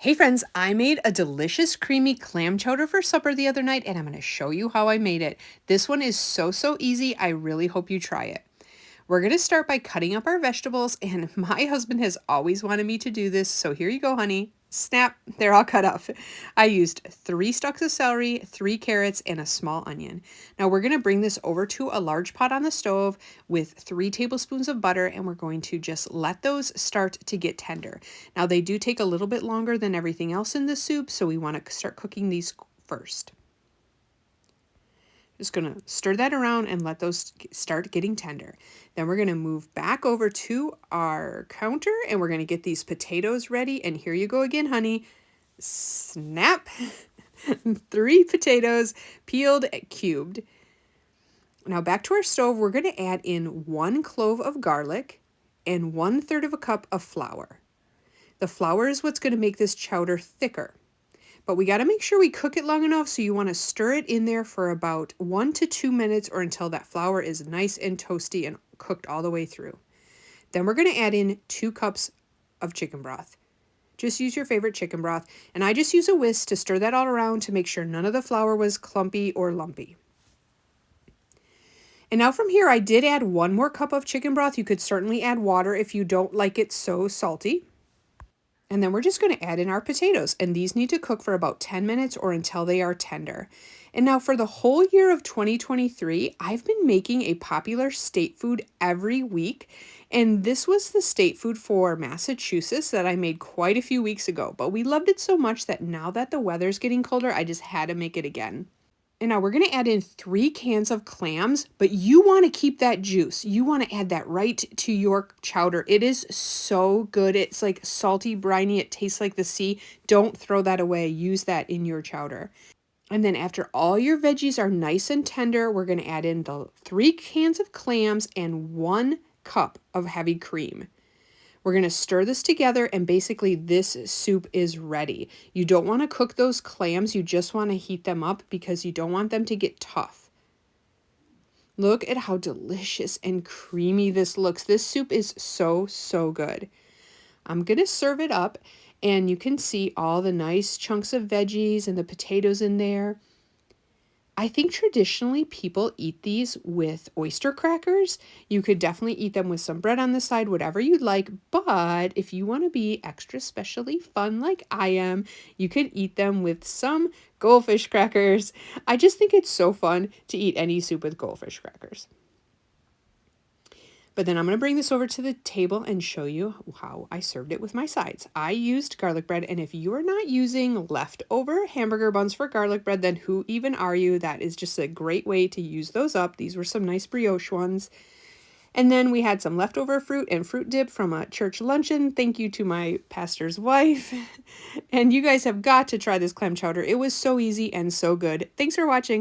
Hey friends, I made a delicious creamy clam chowder for supper the other night and I'm going to show you how I made it. This one is so easy. I really hope you try it. We're going to start by cutting up our vegetables and my husband has always wanted me to do this, so here you go, honey. Snap, they're all cut up. I used 3 stalks of celery, 3 carrots, and a small onion. Now we're going to bring this over to a large pot on the stove with 3 tablespoons of butter and we're going to just let those start to get tender. Now they do take a little bit longer than everything else in the soup, so we want to start cooking these first. Just going to stir that around and let those start getting tender. Then we're going to move back over to our counter and we're going to get these potatoes ready. And here you go again, honey. Snap. 3 potatoes, peeled, cubed. Now back to our stove, we're going to add in 1 clove of garlic and 1/3 of a cup of flour. The flour is what's going to make this chowder thicker. But we got to make sure we cook it long enough, so you want to stir it in there for about 1 to 2 minutes or until that flour is nice and toasty and cooked all the way through. Then we're going to add in 2 cups of chicken broth. Just use your favorite chicken broth, and I just use a whisk to stir that all around to make sure none of the flour was clumpy or lumpy. And now from here, I did add 1 more cup of chicken broth. You could certainly add water if you don't like it so salty. And then we're just going to add in our potatoes, and these need to cook for about 10 minutes or until they are tender. And now for the whole year of 2023, I've been making a popular state food every week, and this was the state food for Massachusetts that I made quite a few weeks ago, but we loved it so much that now that the weather's getting colder, I just had to make it again. And now we're going to add in 3 cans of clams, but you want to keep that juice. You want to add that right to your chowder. It is so good. It's like salty, briny. It tastes like the sea. Don't throw that away. Use that in your chowder. And then after all your veggies are nice and tender, we're going to add in the 3 cans of clams and 1 cup of heavy cream. We're going to stir this together and basically this soup is ready. You don't want to cook those clams, you just want to heat them up because you don't want them to get tough. Look at how delicious and creamy this looks. This soup is so good. I'm going to serve it up and you can see all the nice chunks of veggies and the potatoes in there. I think traditionally people eat these with oyster crackers. You could definitely eat them with some bread on the side, whatever you'd like. But if you want to be extra specially fun like I am, you could eat them with some goldfish crackers. I just think it's so fun to eat any soup with goldfish crackers. But then I'm going to bring this over to the table and show you how I served it with my sides. I used garlic bread, and if you are not using leftover hamburger buns for garlic bread, then who even are you? That is just a great way to use those up. These were some nice brioche ones. And then we had some leftover fruit and fruit dip from a church luncheon. Thank you to my pastor's wife. And you guys have got to try this clam chowder. It was so easy and so good. Thanks for watching.